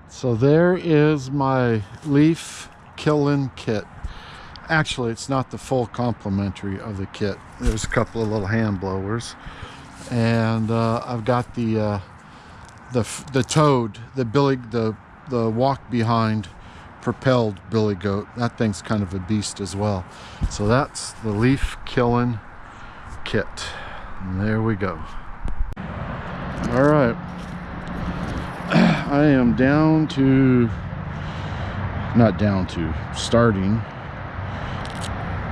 So there is my leaf killing kit. Actually, it's not the full complimentary of the kit. There's a couple of little hand blowers, and I've got the toad, the walk behind propelled billy goat. That thing's kind of a beast as well. So that's the leaf killing kit. And there we go. All right. I am starting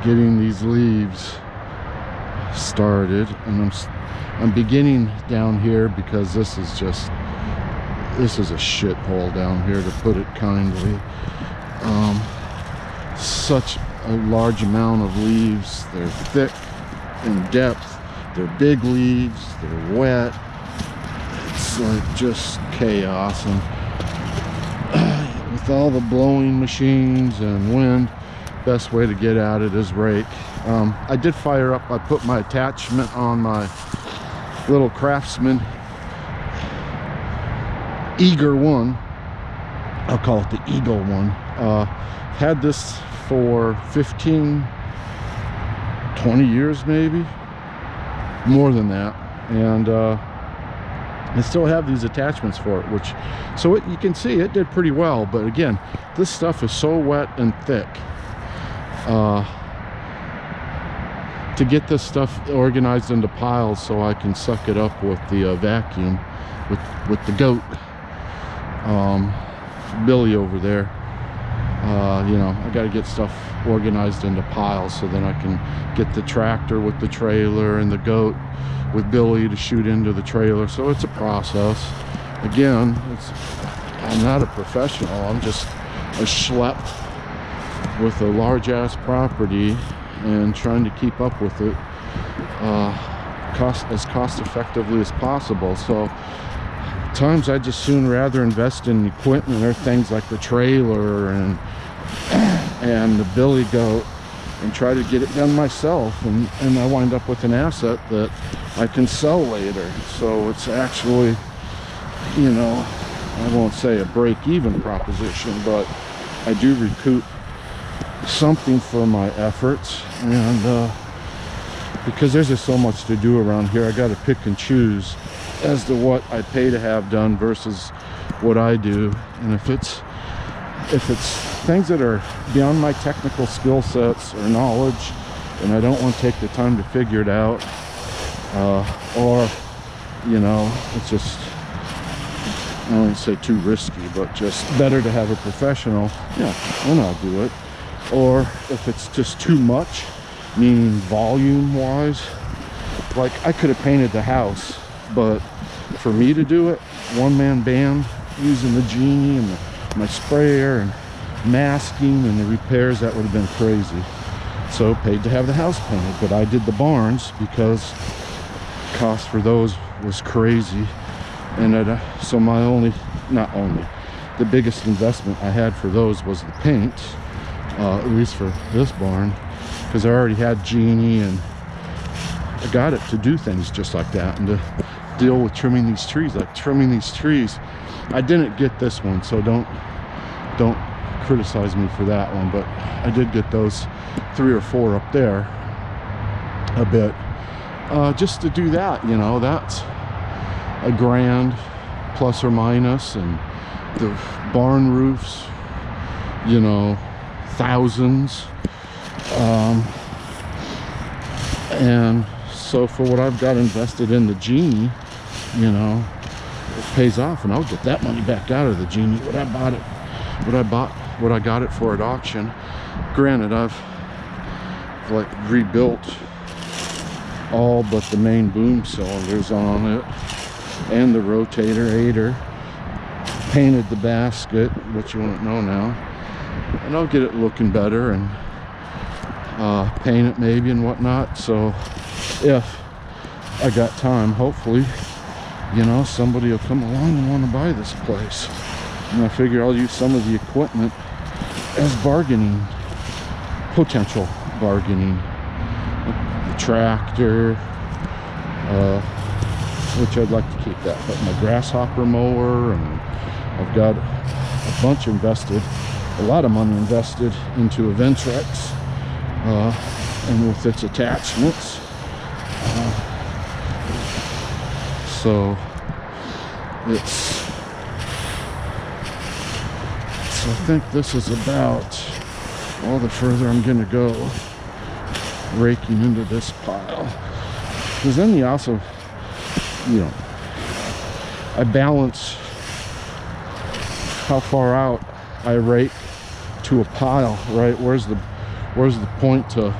getting these leaves started, and I'm beginning down here because this is a shithole down here, to put it kindly. Such a large amount of leaves. They're thick in depth, they're big leaves, they're wet. It's like just chaos, and with all the blowing machines and wind, best way to get at it is rake. I did fire up, I put my attachment on my little Craftsman Eager one. I'll call it the Eagle one. Had this for 15, 20 years maybe, more than that, and I still have these attachments for it, you can see it did pretty well. But again, this stuff is so wet and thick. To get this stuff organized into piles so I can suck it up with the vacuum with the goat, Billy over there. You know, I got to get stuff organized into piles so then I can get the tractor with the trailer and the goat with Billy to shoot into the trailer. So it's a process. Again, I'm not a professional. I'm just a schlep with a large ass property and trying to keep up with it as cost effectively as possible. So times I just soon rather invest in equipment or things like the trailer and the billy goat and try to get it done myself, and I wind up with an asset that I can sell later. So it's actually, you know, I won't say a break-even proposition, but I do recoup something for my efforts. And because there's just so much to do around here, I got to pick and choose as to what I pay to have done versus what I do. And if it's things that are beyond my technical skill sets or knowledge, and I don't want to take the time to figure it out, or, you know, it's just, I don't want to say too risky, but just better to have a professional, yeah, then I'll do it. Or if it's just too much, meaning volume wise, like I could have painted the house, but for me to do it, one-man band, using the Genie and my sprayer and masking and the repairs, that would have been crazy. So paid to have the house painted, but I did the barns because cost for those was crazy. And so the biggest investment I had for those was the paint, at least for this barn, because I already had Genie and I got it to do things just like that, and to deal with trimming these trees. Like trimming these trees, I didn't get this one, so don't criticize me for that one, but I did get those 3 or 4 up there a bit, just to do that. You know, that's $1,000 plus or minus, and the barn roofs, you know, thousands. And so for what I've got invested in the Genie, you know, it pays off, and I'll get that money back out of the Genie. What I got it for at auction. Granted, I've like rebuilt all but the main boom cylinders on it and the rotator aider, painted the basket, which you won't know now, and I'll get it looking better and paint it maybe and whatnot. So if I got time, hopefully, you know, somebody will come along and want to buy this place, and I figure I'll use some of the equipment as bargaining, potential bargaining. The tractor, which I'd like to keep that, but my grasshopper mower, and I've got a bunch invested, a lot of money invested into a Ventrex and with its attachments. So I think this is about all the further I'm gonna go raking into this pile. Because then you also, you know, I balance how far out I rake to a pile, right? Where's the point to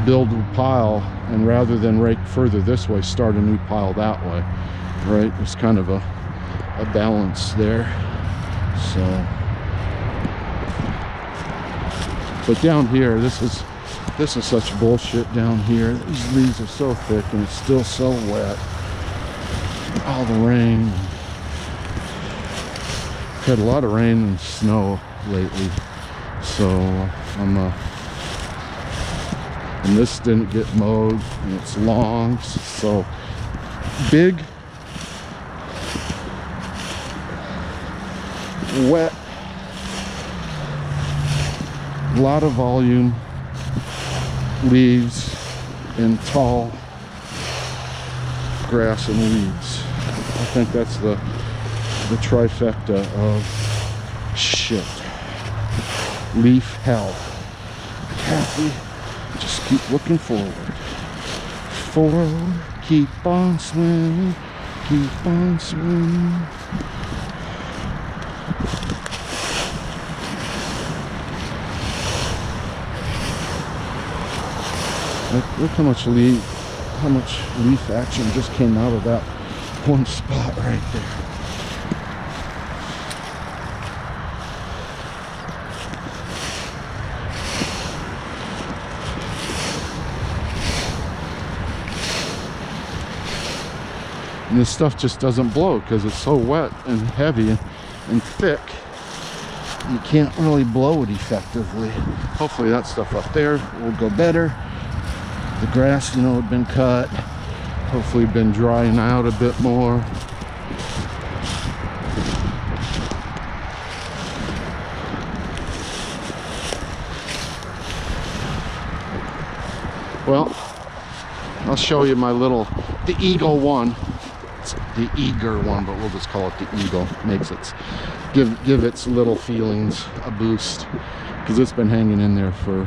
build a pile, and rather than rake further this way, start a new pile that way, right? There's kind of a balance there. So, but down here, this is such bullshit down here. These leaves are so thick and it's still so wet. All the rain. We've had a lot of rain and snow lately. So and this didn't get mowed, and it's long, so big, wet, a lot of volume, leaves, and tall grass and weeds. I think that's the trifecta of shit. Leaf hell. Kathy, just keep looking forward. Forward, keep on swimming, keep on swimming. Look how much leaf action just came out of that one spot right there. And this stuff just doesn't blow because it's so wet and heavy and thick. You can't really blow it effectively. Hopefully that stuff up there will go better. The grass, you know, had been cut. Hopefully been drying out a bit more. Well, I'll show you my little, the Eagle one. It's the eager one, but we'll just call it the Eagle. Makes it, give its little feelings a boost, because it's been hanging in there for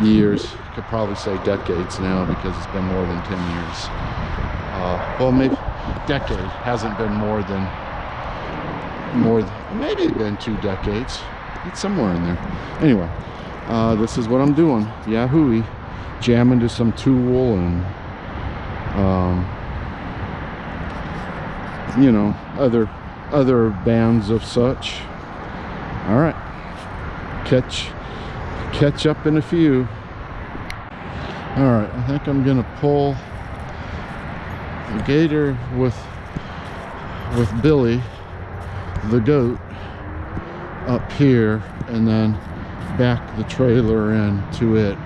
years. Could probably say decades now, because it's been more than 10 years. Well, maybe decade hasn't been more than maybe been 2 decades. It's somewhere in there. Anyway, this is what I'm doing. Yahoo! Jam into some tool and you know, other bands of such. All right, catch up in a few. All right, I think I'm gonna pull the gator with Billy, the goat, up here, and then back the trailer into it,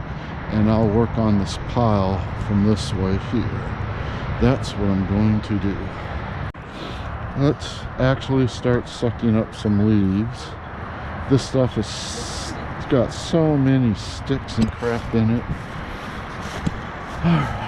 and I'll work on this pile from this way here. That's what I'm going to do. Let's actually start sucking up some leaves. This stuff it's got so many sticks and crap in it. All right.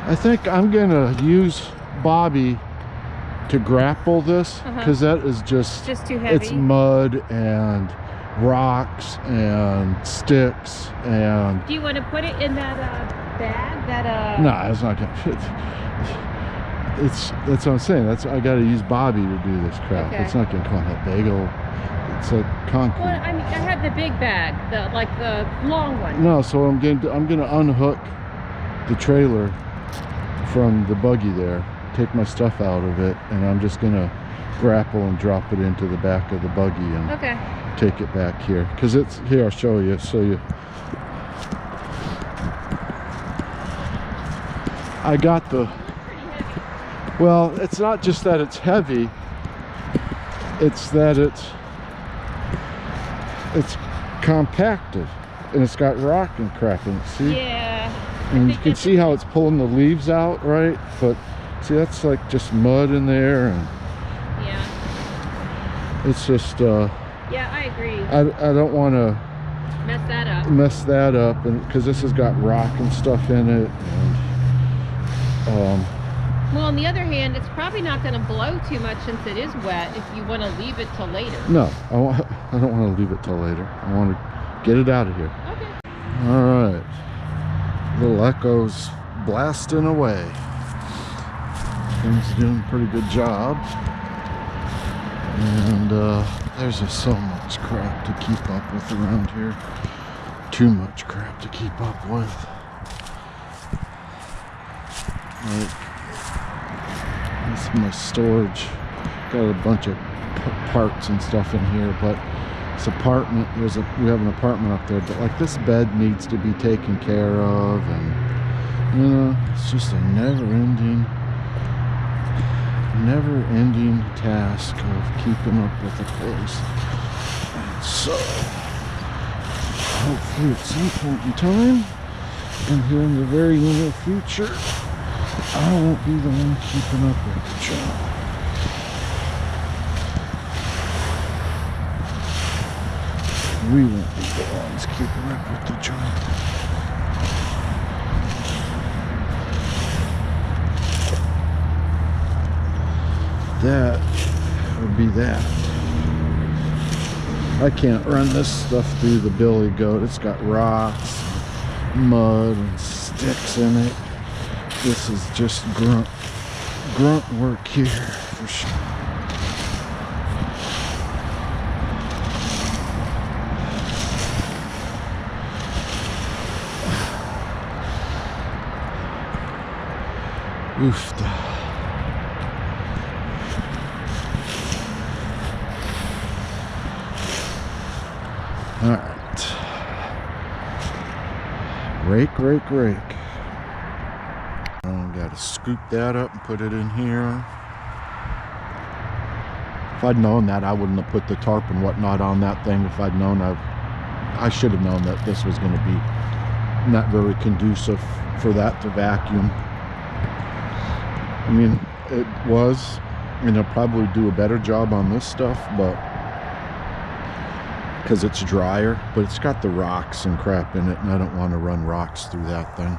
I think I'm gonna use Bobby to grapple this, because that is just too heavy. It's mud and rocks and sticks and. Do you want to put it in that bag? That No, it's not gonna fit. That's what I'm saying. I got to use Bobby to do this crap. Okay. It's not gonna come that big. It's a concrete. Well, I mean, I had the big bag, the long one. No, so I'm gonna unhook the trailer from the buggy there, take my stuff out of it, and I'm just gonna grapple and drop it into the back of the buggy and take it back here. Because it's here. I'll show you. I got the. Well, it's not just that it's heavy. It's that it's compacted, and it's got rock and crap in it. See? Yeah. And you can see how it's pulling the leaves out, right? But see, that's like just mud in there, and yeah, it's just. Yeah, I agree. I don't want to mess that up, and because this has got rock and stuff in it. And, well, on the other hand, it's probably not going to blow too much since it is wet if you want to leave it till later. No, I don't want to leave it till later. I want to get it out of here. Okay. All right. Little Echo's blasting away. Thing's doing a pretty good job. And there's just so much crap to keep up with around here. Too much crap to keep up with. Like, this is my storage. Got a bunch of parts and stuff in here, but this apartment, we have an apartment up there, but like this bed needs to be taken care of, and you know, it's just a never-ending task of keeping up with the place. And so hopefully at some point in time, and here in the very near future, I won't be the one keeping up with the job. We won't be the ones keeping up with the job. That would be that. I can't run this stuff through the billy goat. It's got rocks, mud, and sticks in it. This is just grunt work here for sure. Oofta. All right. Rake. Got to scoop that up and put it in here. If I'd known that, I wouldn't have put the tarp and whatnot on that thing. If I'd known, I should have known that this was going to be not very conducive for that to vacuum. I mean, it was, and they'll probably do a better job on this stuff, but because it's drier, but it's got the rocks and crap in it, and I don't want to run rocks through that thing.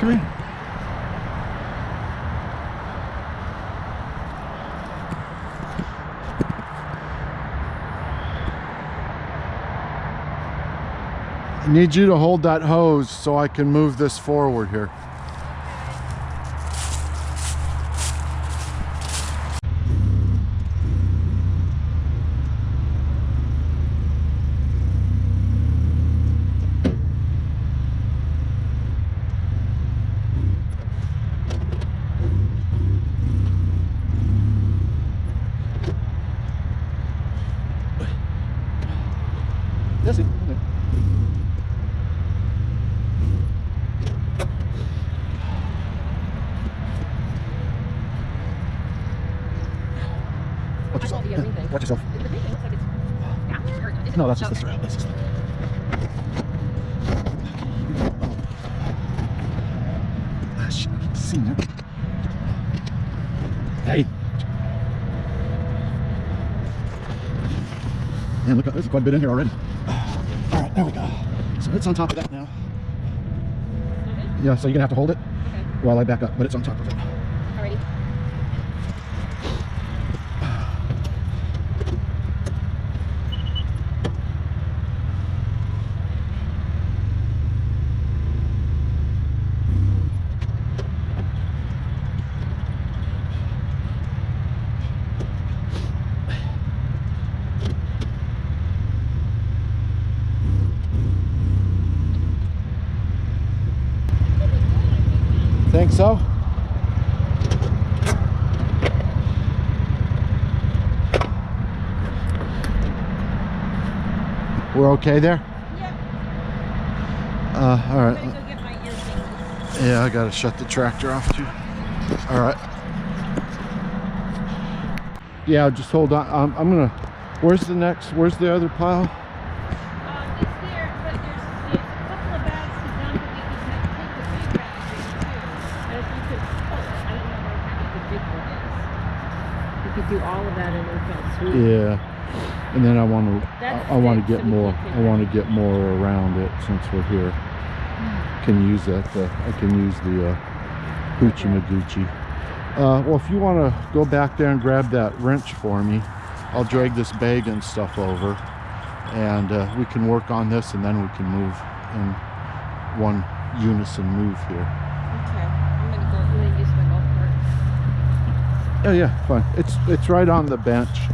Come here. I need you to hold that hose so I can move this forward here. That's it. Watch yourself. Watch yourself. The big thing looks like it's down, or is it? No, that's just this route. That's just seen it. Hey. Man, look, there's quite a bit in here already. All right, there we go. So it's on top of that now. Okay. Yeah, so you're gonna have to hold it Okay. while I back up, but it's on top of it. Alrighty. Think so? We're okay there? Yep. All right. I'm gonna go get my ear things. Yeah, I gotta shut the tractor off too. All right. Yeah, just hold on. I'm gonna. Where's the other pile? It's there, but there's a couple of bags to dump, but we can take the big bag too. As you could, I don't know where the big one is. You could do all of that in one fell swoop. Yeah. And then I want to That's get it, so we more. can take I want to get more around it since we're here. Can use that. I can use the Hoochie Magoochie. Well, if you want to go back there and grab that wrench for me, I'll drag this bag and stuff over, and we can work on this, and then we can move in one unison move here. Okay, I'm gonna use my golf cart. Oh yeah, fine. It's right on the bench.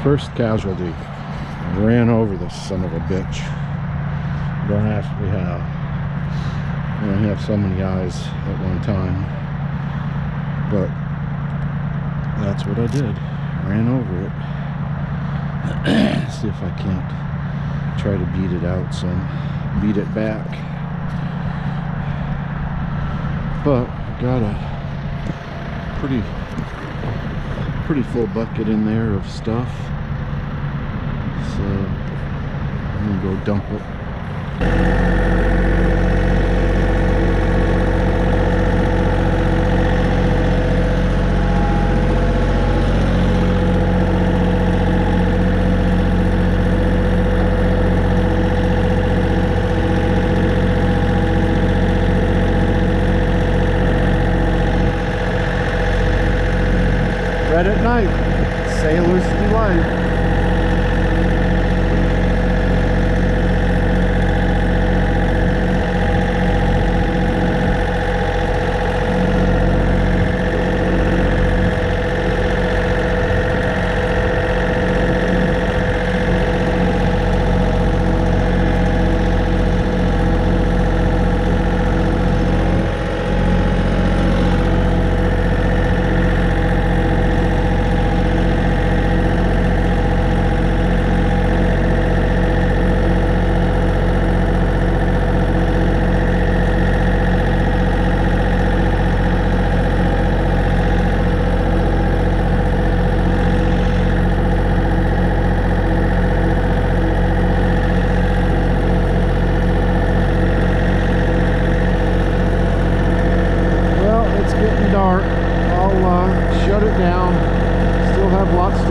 First casualty. I ran over this son of a bitch. Don't ask me how. I only have so many eyes at one time. But that's what I did. Ran over it. See if I can't try to beat it out some. Beat it back. But I got a pretty full bucket in there of stuff. So I'm gonna go dump it. Red at night, sailor's delight.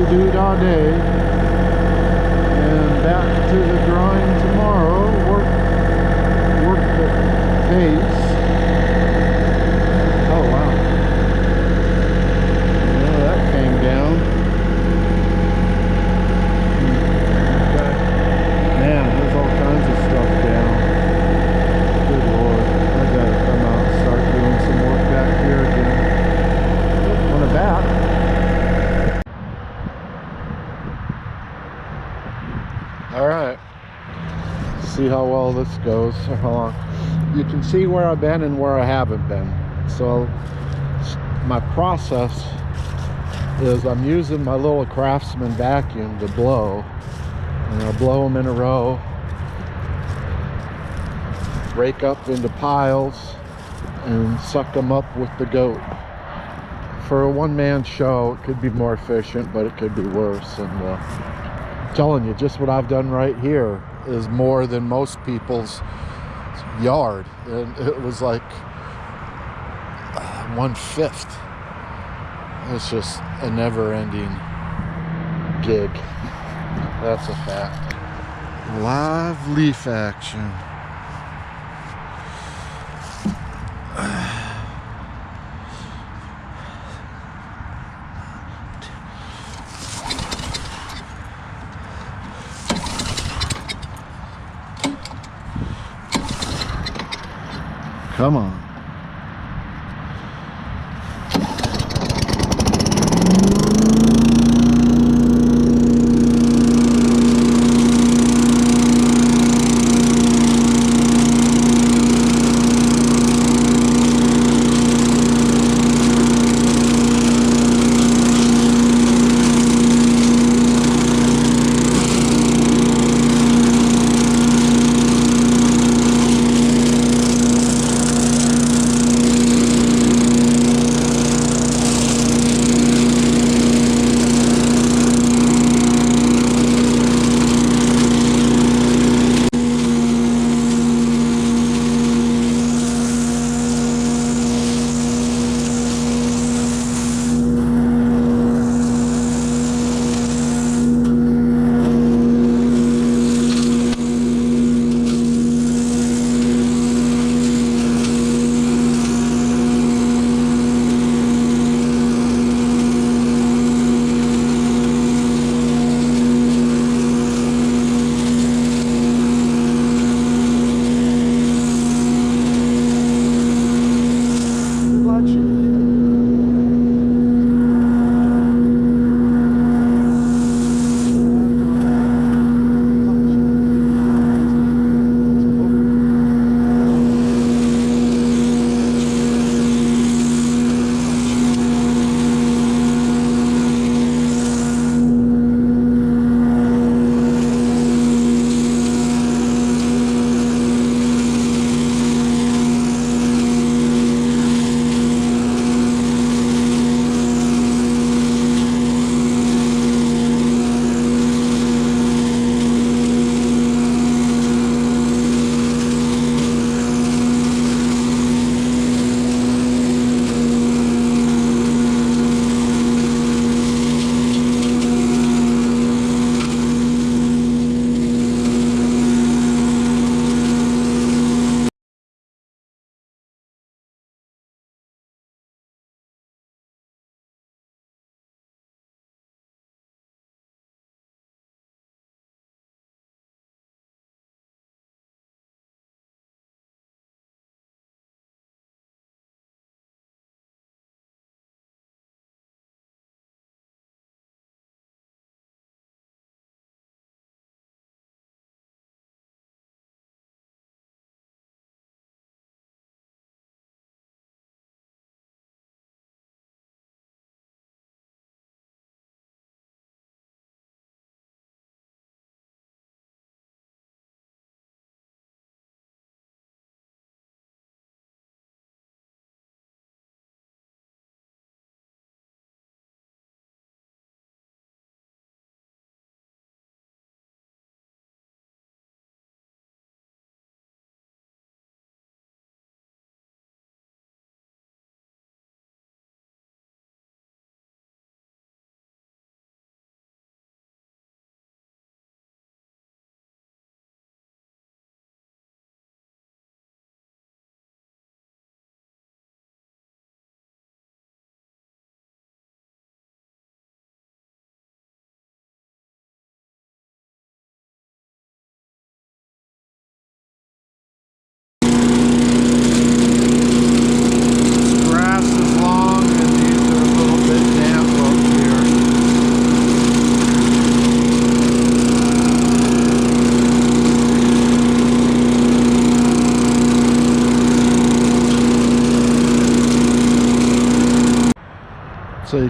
to do today. And back to the grind tomorrow. Work the pace. Oh wow. Well, that came down. Okay. Man, there's all kinds of stuff down. Good Lord. I gotta come out and start doing some work back here again. On a bat. Alright. See how well this goes, or how long. You can see where I've been and where I haven't been. So my process is I'm using my little Craftsman vacuum to blow. And I'll blow them in a row, rake up into piles, and suck them up with the goat. For a one-man show, it could be more efficient, but it could be worse. And I'm telling you, just what I've done right here is more than most people's yard. And it was like 1/5. It's just a never-ending gig. That's a fact. Live leaf action. Come on.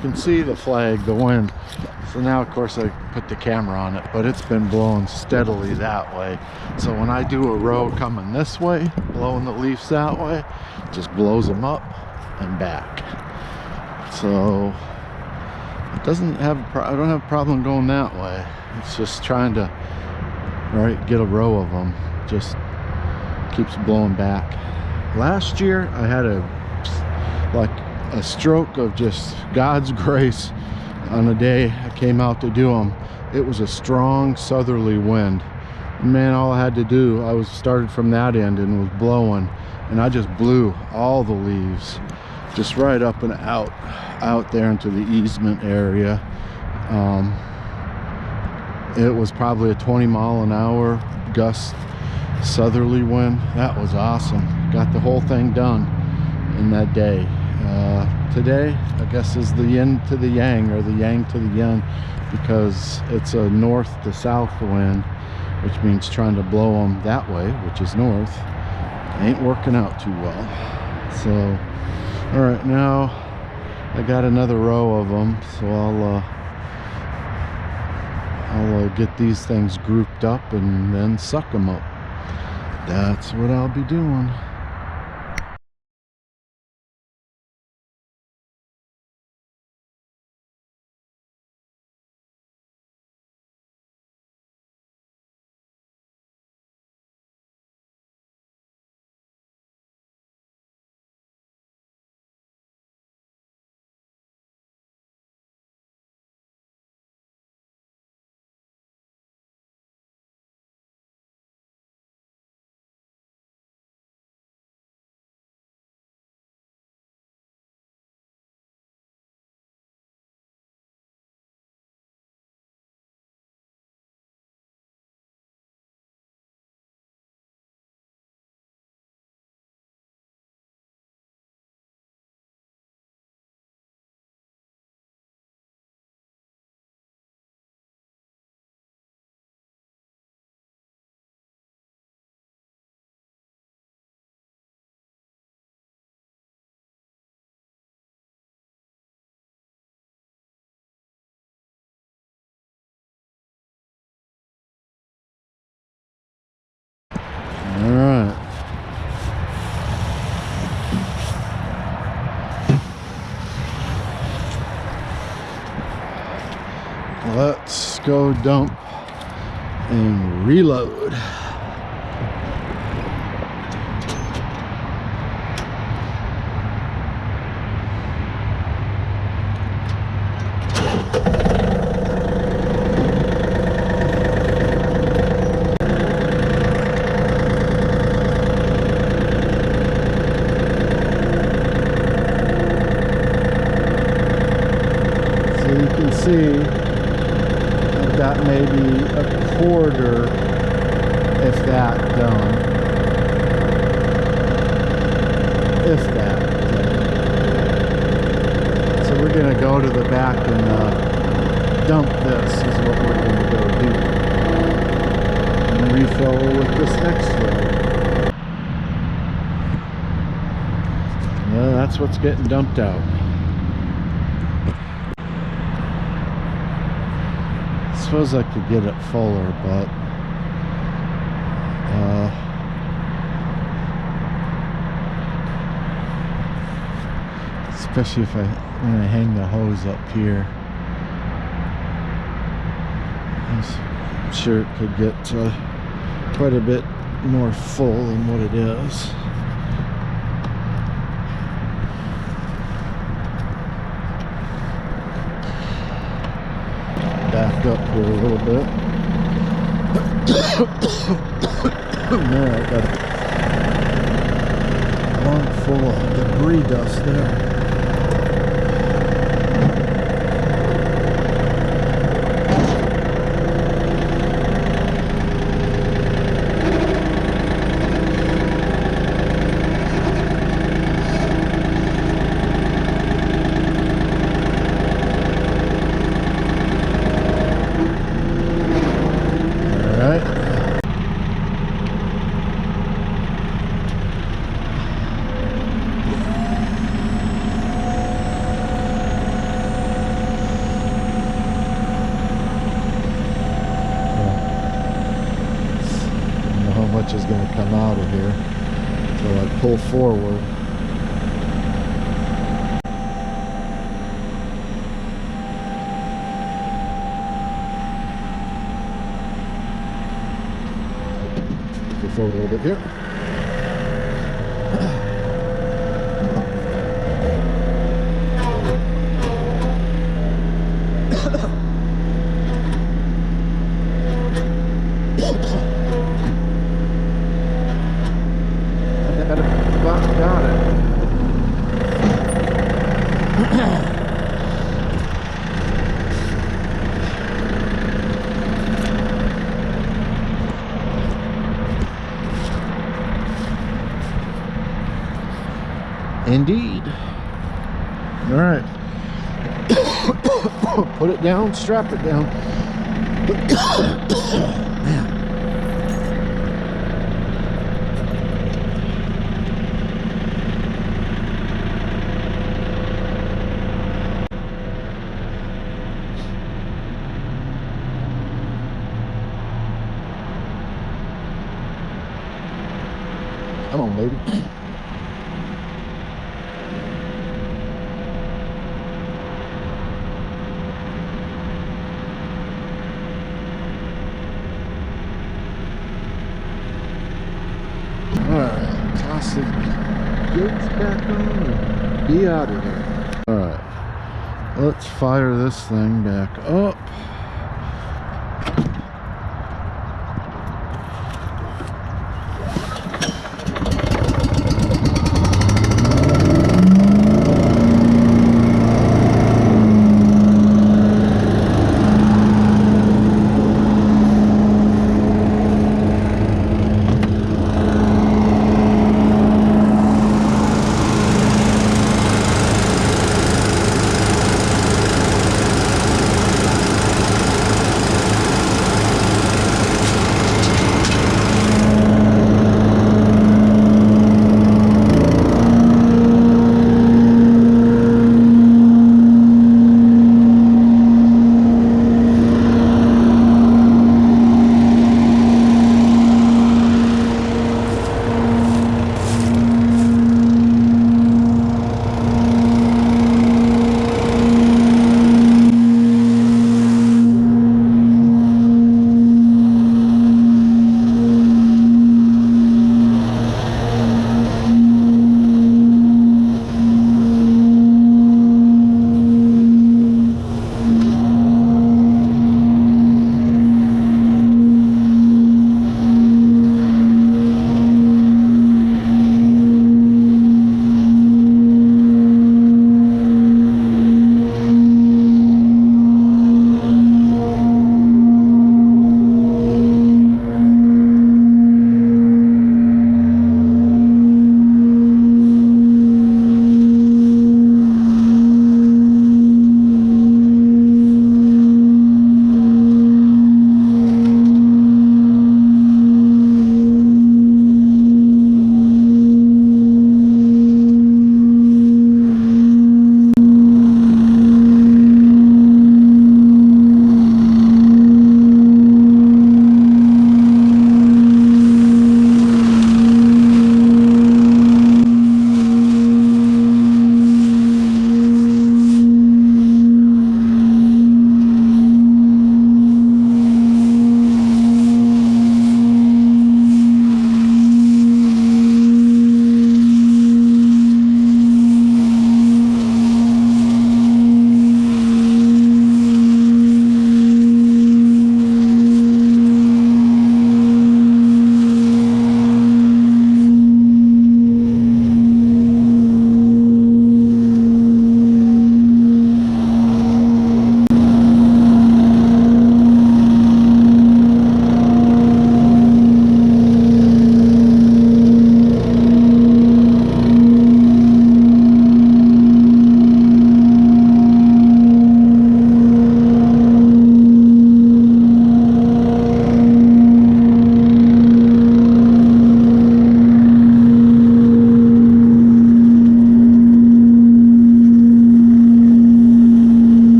can see the flag, the wind. So now of course I put the camera on it, but it's been blowing steadily that way. So when I do a row coming this way, blowing the leaves that way, it just blows them up and back. So it doesn't have I don't have a problem going that way. It's just trying to get a row of them. Just keeps blowing back. Last year I had a stroke of just God's grace on a day I came out to do them. It was a strong southerly wind. And man, all I had to do, I was started from that end and was blowing, and I just blew all the leaves just right up and out there into the easement area. It was probably a 20-mile-an-hour gust southerly wind. That was awesome. Got the whole thing done in that day. Today I guess is the yin to the yang, or the yang to the yin, because it's a north to south wind, which means trying to blow them that way, which is north, ain't working out too well. So all right, now I got another row of them, so I'll get these things grouped up and then suck them up. That's what I'll be doing. All right. Let's go dump and reload. See, I've got maybe a quarter, if that, done. If that done. So we're gonna go to the back and dump this, is what we're gonna go do. And refill with this next one. Yeah, that's what's getting dumped out. I suppose I could get it fuller, but especially when I hang the hose up here, I'm sure it could get quite a bit more full than what it is. Back up here a little bit. There, I got a lung full of debris dust there. branch is going to come out of here. So I pull forward. Go forward a little bit here. Got it. Indeed. All right. Put it down, strap it down. Man. Come on, baby. Alright, toss the gates back on and be out of here. Alright, let's fire this thing back up.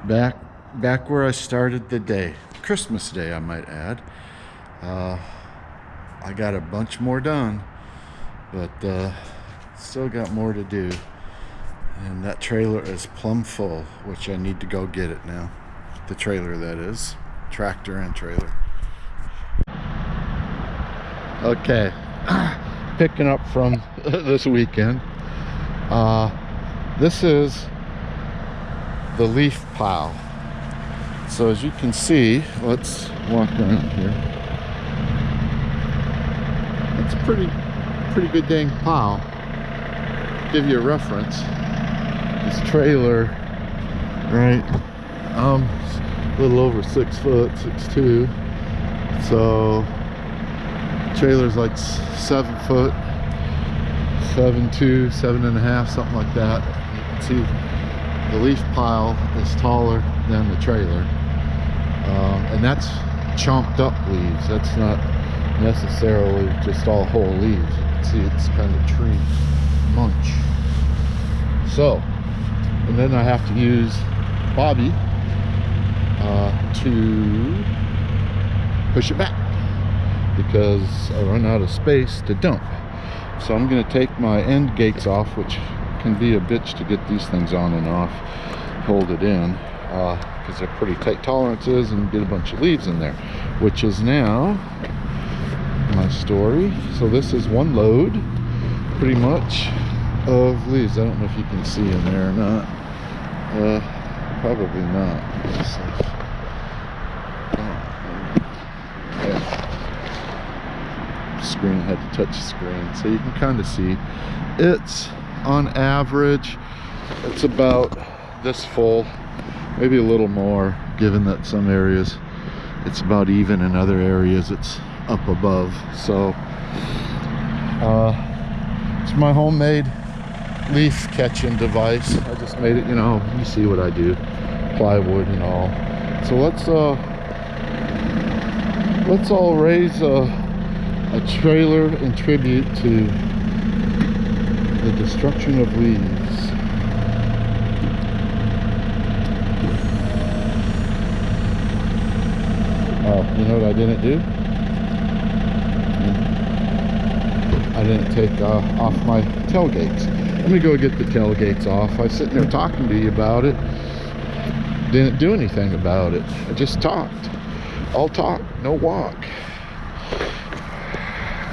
Back where I started the day. Christmas Day, I might add. I got a bunch more done, but still got more to do. And that trailer is plumb full, which I need to go get it now. The trailer, that is. Tractor and trailer. Okay. Picking up from this weekend. This is the leaf pile. So as you can see, let's walk around here. It's a pretty good dang pile. Give you a reference. This trailer, right? A little over 6 foot, 6'2". So trailer's like 7 foot, 7'2", 7.5", something like that. You can see the leaf pile is taller than the trailer, and that's chomped up leaves. That's not necessarily just all whole leaves. You can see it's kind of tree munch. So, and then I have to use Bobby to push it back because I run out of space to dump. So I'm going to take my end gates off, which can be a bitch to get these things on and off, hold it in, because they're pretty tight tolerances, and get a bunch of leaves in there, which is now my story. So this is one load pretty much of leaves. I don't know if you can see in there or not. Probably not. Screen, had to touch the screen, so you can kind of see it's on average, it's about this full, maybe a little more, given that some areas it's about even, in other areas it's up above. So it's my homemade leaf catching device. I just made it, you see what I do, plywood and all. So let's all raise a trailer in tribute to the destruction of leaves. Oh, you know what I didn't do? I didn't take off my tailgates. Let me go get the tailgates off. I was sitting there talking to you about it. Didn't do anything about it. I just talked. All talk, no walk.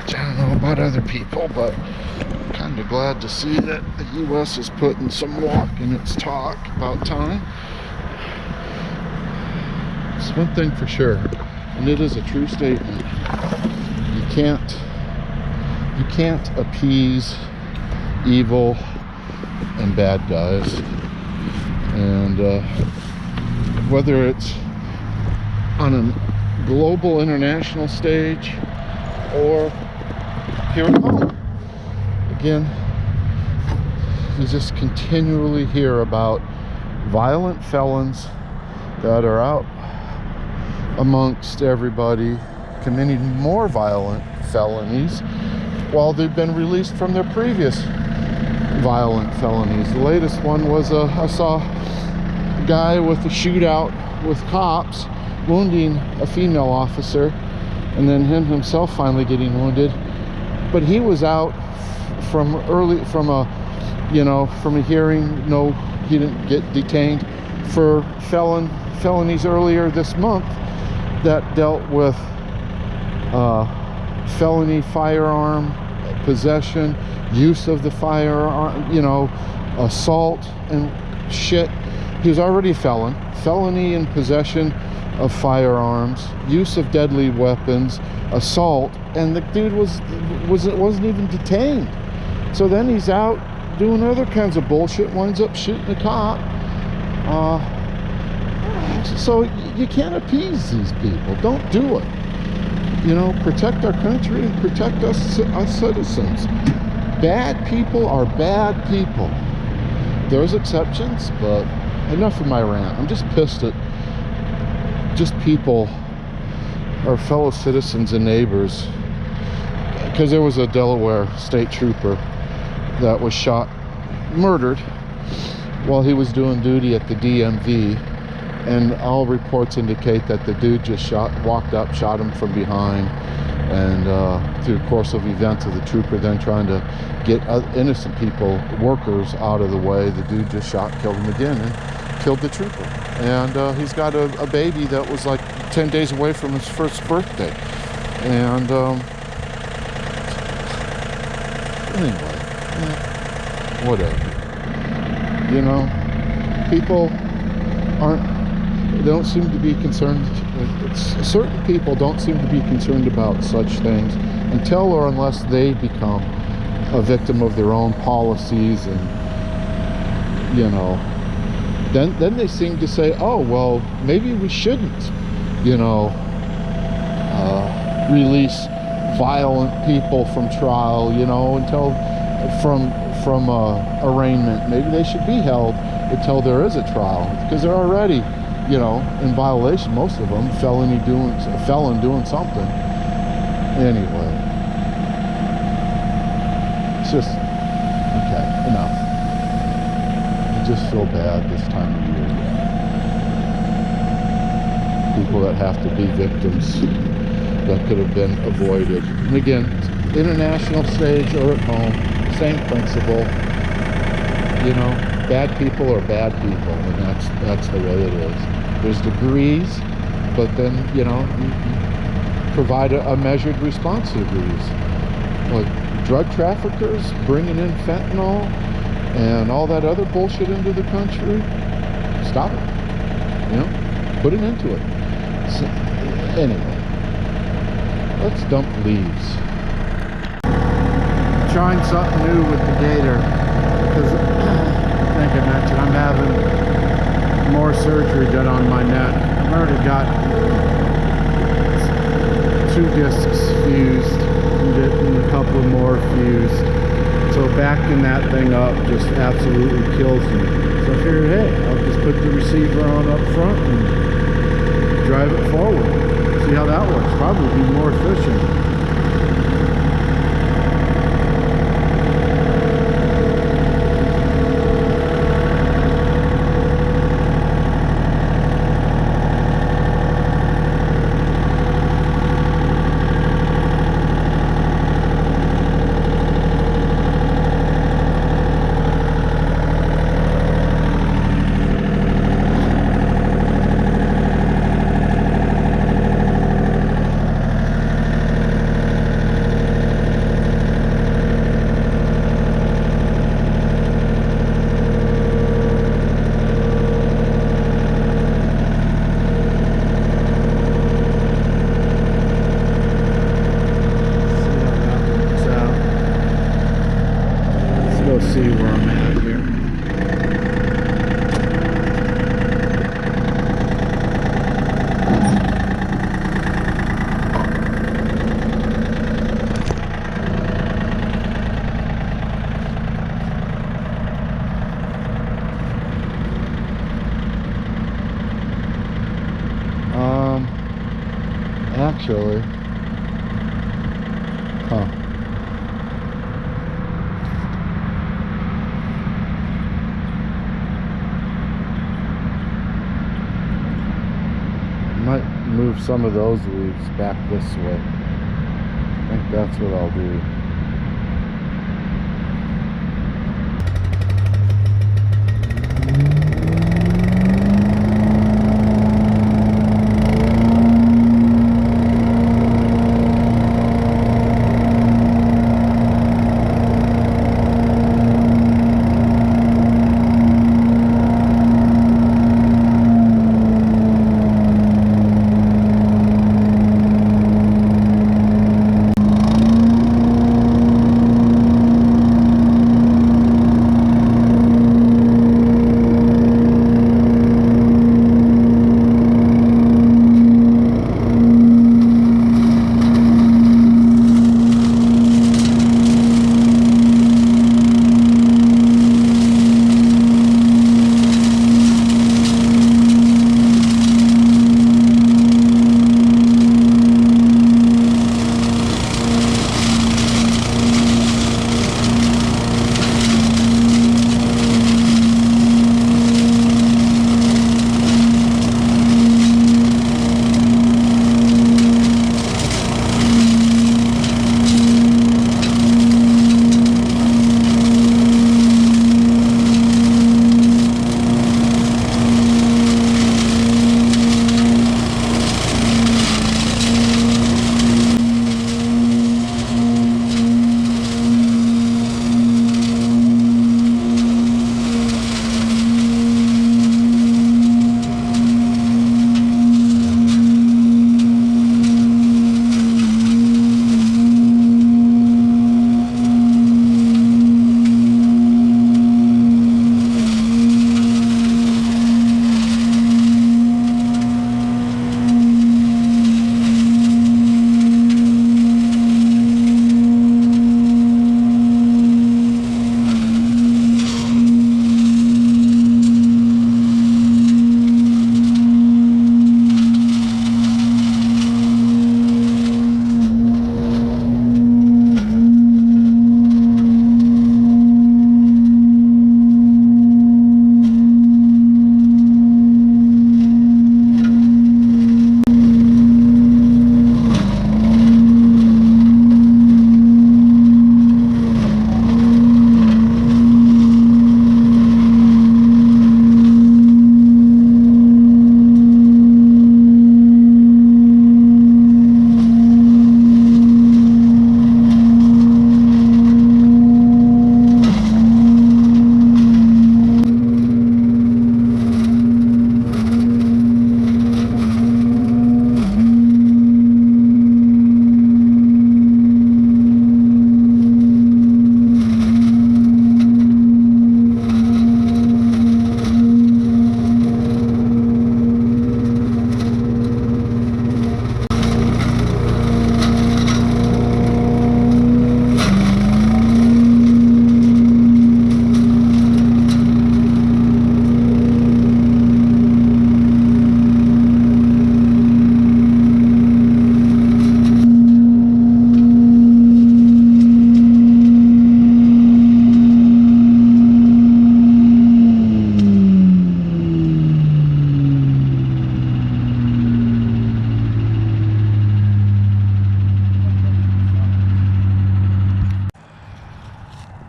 I don't know about other people, but I'm kind of glad to see that the U.S. is putting some walk in its talk. About time. It's one thing for sure, and it is a true statement. You can't appease evil and bad guys, and whether it's on a global international stage or here at home. Again, you just continually hear about violent felons that are out amongst everybody committing more violent felonies while they've been released from their previous violent felonies. The latest one was I saw a guy with a shootout with cops wounding a female officer, and then him himself finally getting wounded. But he was out from a hearing. No, he didn't get detained for felonies earlier this month that dealt with felony firearm possession, use of the firearm, assault and shit. He was already a felony in possession of firearms, use of deadly weapons, assault, and the dude wasn't even detained. So then he's out doing other kinds of bullshit, winds up shooting a cop. So you can't appease these people. Don't do it. Protect our country and protect us citizens. Bad people are bad people. There's exceptions, but enough of my rant. I'm just pissed at just people, our fellow citizens and neighbors, because there was a Delaware state trooper that was murdered while he was doing duty at the DMV and all reports indicate that the dude just walked up, shot him from behind, and through the course of events of the trooper then trying to get innocent people, workers, out of the way, the dude just killed him again, and killed the trooper. And he's got a baby that was like 10 days away from his first birthday. And anyway, whatever. You know, people don't seem to be concerned. Certain people don't seem to be concerned about such things until or unless they become a victim of their own policies, and you know, then they seem to say, oh well, maybe we shouldn't, you know, release violent people from trial, you know, until from arraignment. Maybe they should be held until there is a trial, because they're already, you know, in violation, most of them, felon doing something. Anyway, it's just, okay, enough. I just feel bad this time of year. People that have to be victims that could have been avoided. And again, international stage or at home, same principle. You know, bad people are bad people, and that's the way it is. There's degrees, but then, you know, you provide a measured response to degrees. Like drug traffickers bringing in fentanyl and all that other bullshit into the country, stop it. You know, put an end to it. So, anyway, let's dump leaves. Trying something new with the gator, because I think I mentioned I'm having more surgery done on my neck. I've already got 2 discs fused and a couple more fused. So backing that thing up just absolutely kills me. So I figured, hey, I'll just put the receiver on up front and drive it forward. See how that works. Probably be more efficient. See where I'm at here. Actually, might move some of those leaves back this way. I think that's what I'll do.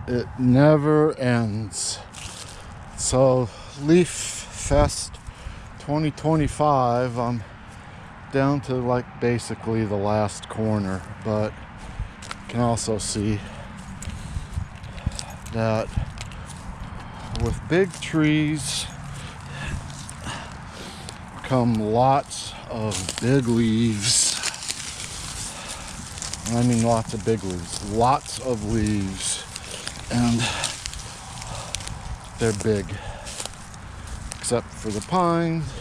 It never ends. So Leaf Fest 2025, I'm down to like basically the last corner, but you can also see that with big trees come lots of big leaves. I mean lots of big leaves, lots of leaves, and they're big, except for the pines.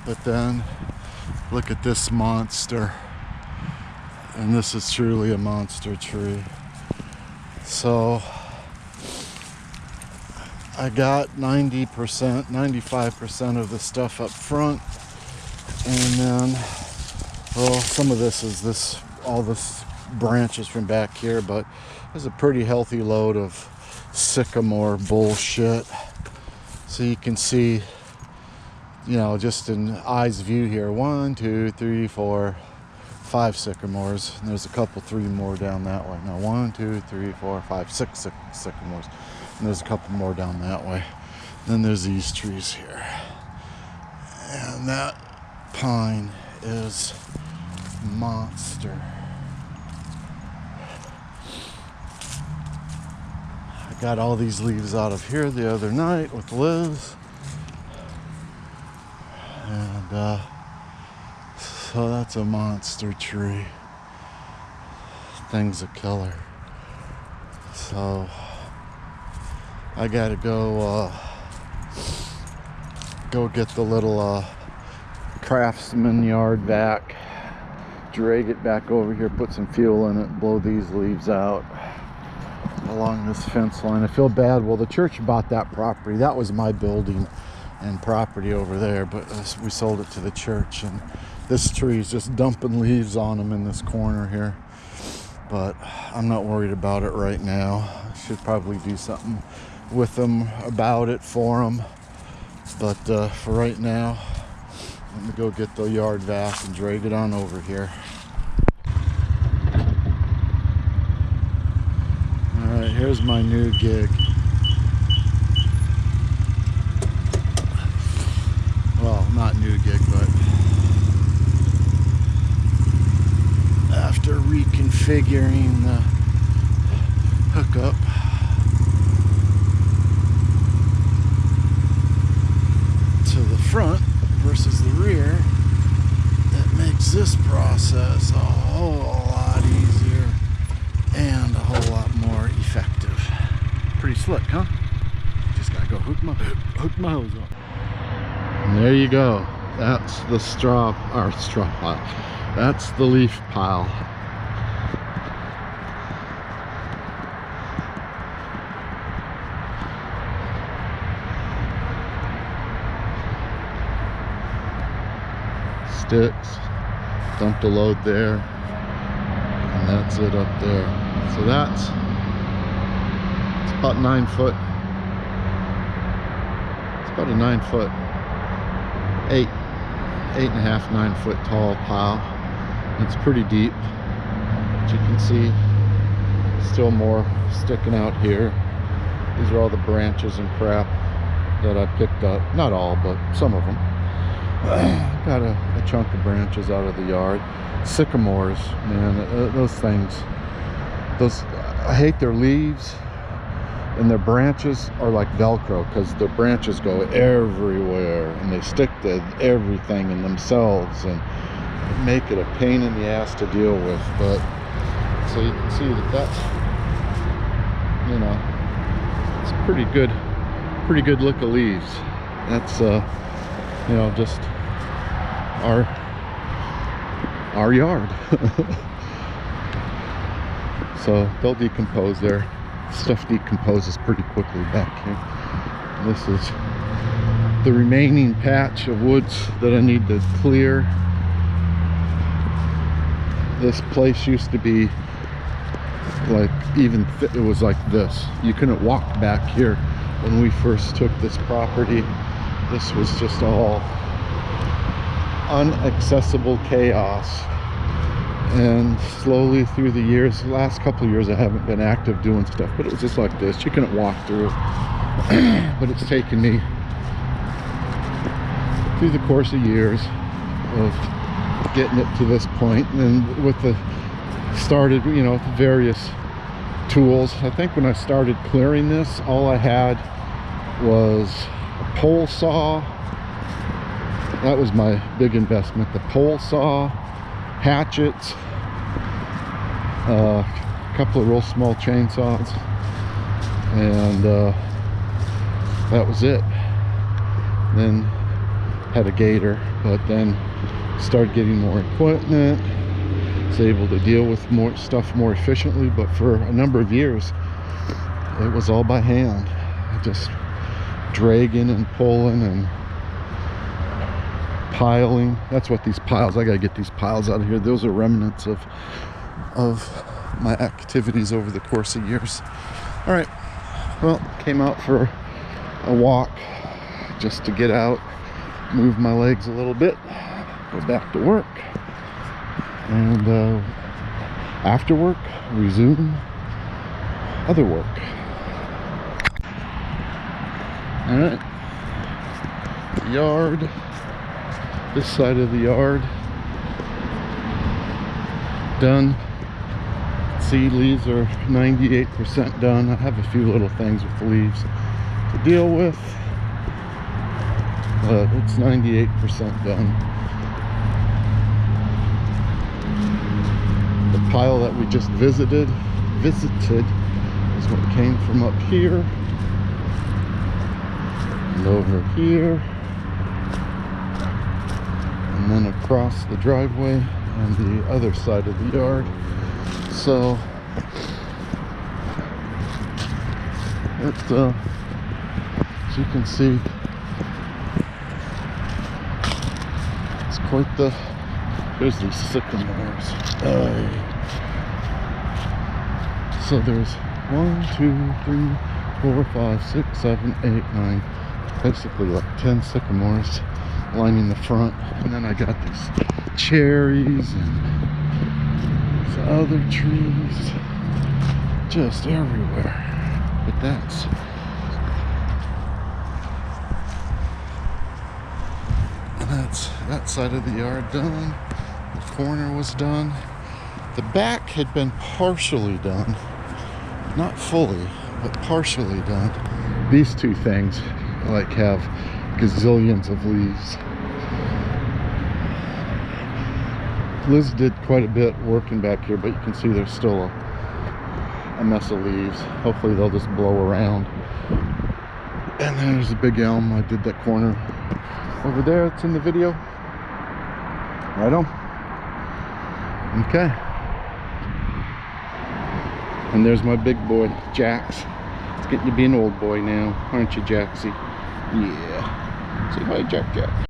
But then look at this monster, and this is truly a monster tree. So I got 90%, 95% of the stuff up front, and then, well, some of this is all this branches from back here, but there's a pretty healthy load of sycamore bullshit. So you can see, you know, just in eye's view here, 1, 2, 3, 4, 5 sycamores, and there's a couple, 3 more down that way. No, 1, 2, 3, 4, 5, 6 sycamores, and there's a couple more down that way. Then there's these trees here, and that pine is monster. I got all these leaves out of here the other night with Liz, and so that's a monster tree. Thing's a killer. So I gotta go get the little Craftsman yard vac, drag it back over here, put some fuel in it, blow these leaves out along this fence line. I feel bad. Well, the church bought that property. That was my building and property over there, but we sold it to the church, and this tree is just dumping leaves on them in this corner here. But I'm not worried about it right now. I should probably do something with them about it for them. But for right now, I'm gonna go get the yard vac and drag it on over here. All right, here's my new gig. Well, not new gig, but after reconfiguring the hookup, to the front versus the rear, it makes this process a whole lot easier and a whole lot more effective. Pretty slick, huh? Just gotta go hook my hose up. And there you go. That's the straw pile. That's the leaf pile. Sticks, dumped a load there, and that's it up there. So it's about 9 foot. It's about a 9 foot, 8.5, 9 foot tall pile. It's pretty deep, as you can see. Still more sticking out here. These are all the branches and crap that I picked up. Not all, but some of them. Got a chunk of branches out of the yard. Sycamores, man, those things. I hate their leaves, and their branches are like Velcro, because their branches go everywhere and they stick to everything in themselves and make it a pain in the ass to deal with. But so you can see that's, you know, it's pretty good look of leaves. That's you know, just our yard. So they'll decompose there. Stuff decomposes pretty quickly back here. This is the remaining patch of woods that I need to clear. This place used to be like, it was like this. You couldn't walk back here when we first took this property. This was just all unaccessible chaos. And slowly through the years, the last couple of years I haven't been active doing stuff, but it was just like this. You couldn't walk through it. But it's taken me through the course of years of getting it to this point. And with the started, you know, various tools. I think when I started clearing this, all I had was a pole saw. That was my big investment. The pole saw, hatchets, a couple of real small chainsaws, and that was it. Then had a gator, but then started getting more equipment, was able to deal with more stuff more efficiently. But for a number of years it was all by hand, just dragging and pulling and piling. That's what these piles, I gotta get these piles out of here. Those are remnants of my activities over the course of years. All right, well, came out for a walk just to get out, move my legs a little bit, go back to work, and after work resume other work. All right, yard, this side of the yard done. See, leaves are 98% done. I have a few little things with the leaves to deal with, but it's 98% done. The pile that we just visited is what came from up here and over here, and then across the driveway on the other side of the yard. So it, as you can see, it's quite the, there's these sycamores. So there's 1, 2, 3, 4, 5, 6, 7, 8, 9, basically like 10 sycamores lining the front. And then I got these cherries and other trees just everywhere. But that's that side of the yard done. The corner was done. The back had been partially done, not fully, but partially done. These two things like have gazillions of leaves. Liz did quite a bit working back here, but you can see there's still a mess of leaves. Hopefully they'll just blow around. And there's a big elm. I did that corner over there. It's in the video. Right on. Okay. And there's my big boy, Jax. It's getting to be an old boy now, aren't you, Jaxie? Yeah. Say hi, Jack.